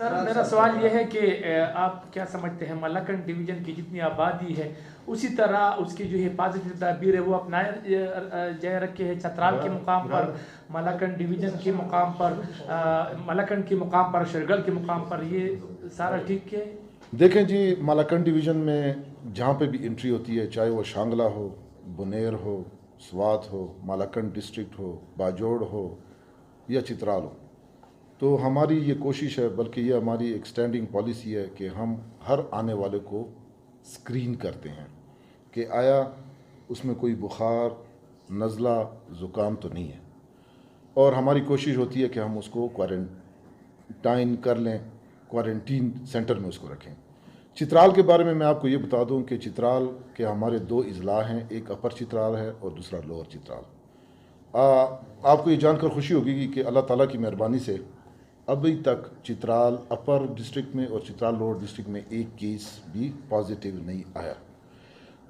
Sir मेरा सवाल ये है कि आप क्या समझते हैं मलाकंड डिवीज़न की जितनी आबादी है उसी तरह उसकी जो हिफाजती तदबीर है वो अपनाए जाए रखे है चतराल के मुकाम पर, मलाकंड डिवीज़न के मुकाम पर, मलाकंड के मुकाम पर, शरगल के मुकाम पर, ये सारा ठीक है? देखें जी, मालाकंड डिवीज़न में जहाँ पे भी एंट्री होती है, चाहे वो शांगला हो, बुनेर हो, स्वात हो, मालाकंड डिस्ट्रिक्ट हो, बाजोड़ हो या चित्राल हो, तो हमारी ये कोशिश है, बल्कि ये हमारी एक स्टैंडिंग पॉलिसी है कि हम हर आने वाले को स्क्रीन करते हैं कि आया उसमें कोई बुखार, नज़ला, ज़ुकाम तो नहीं है। और हमारी कोशिश होती है कि हम उसको क्वारंटाइन कर लें, क्वारंटीन सेंटर में उसको रखें। चित्राल के बारे में मैं आपको ये बता दूं कि चित्राल के हमारे 2 अजला हैं, एक अपर चित्राल है और दूसरा लोअर चित्राल। आपको ये जानकर खुशी होगी कि अल्लाह ताला की मेहरबानी से अभी तक चित्राल अपर डिस्ट्रिक्ट में और चित्राल लोअर डिस्ट्रिक्ट में एक केस भी पॉजिटिव नहीं आया।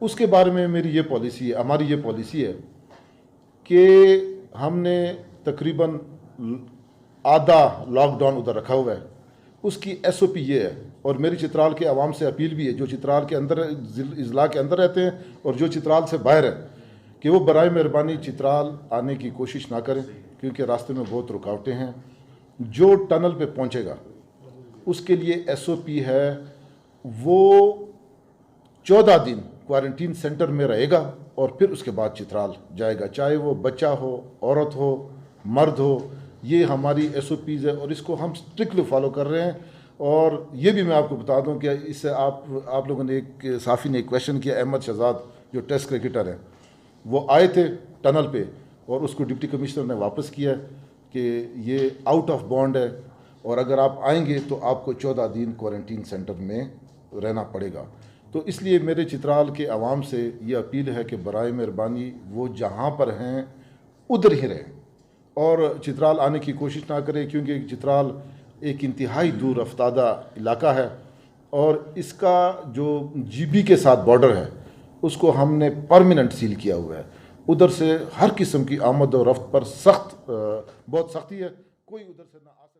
उसके बारे में मेरी ये पॉलिसी है, हमारी ये पॉलिसी है कि हमने तकरीबन आधा लॉकडाउन उधर रखा हुआ है। उसकी SOP ये है, और मेरी चित्राल के आवाम से अपील भी है जो चित्राल के अंदर इजला के अंदर रहते हैं और जो चित्राल से बाहर है, कि वो बराए मेहरबानी चित्राल आने की कोशिश ना करें, क्योंकि रास्ते में बहुत रुकावटें हैं। जो टनल पे पहुंचेगा उसके लिए SOP है, वो 14 दिन क्वारंटीन सेंटर में रहेगा और फिर उसके बाद चित्राल जाएगा, चाहे वो बच्चा हो, औरत हो, मर्द हो। ये हमारी SOPs है और इसको हम स्ट्रिक्टली फॉलो कर रहे हैं। और ये भी मैं आपको बता दूं कि इससे आप लोगों ने एक साफ़ी ने एक क्वेश्चन किया, अहमद शहजाद जो टेस्ट क्रिकेटर हैं, वो आए थे टनल पे और उसको डिप्टी कमिश्नर ने वापस किया कि ये आउट ऑफ बॉन्ड है और अगर आप आएंगे तो आपको 14 दिन क्वारंटीन सेंटर में रहना पड़ेगा। तो इसलिए मेरे चित्राल के आवाम से ये अपील है कि बराए मेहरबानी वो जहाँ पर हैं उधर ही रहें और चित्राल आने की कोशिश ना करें, क्योंकि चित्राल एक इंतहाई दूर रफ्तादा इलाका है और इसका जो GB के साथ बॉर्डर है उसको हमने परमानेंट सील किया हुआ है। उधर से हर किस्म की आमद और रफ्त पर बहुत सख्ती है, कोई उधर से ना आ सकता।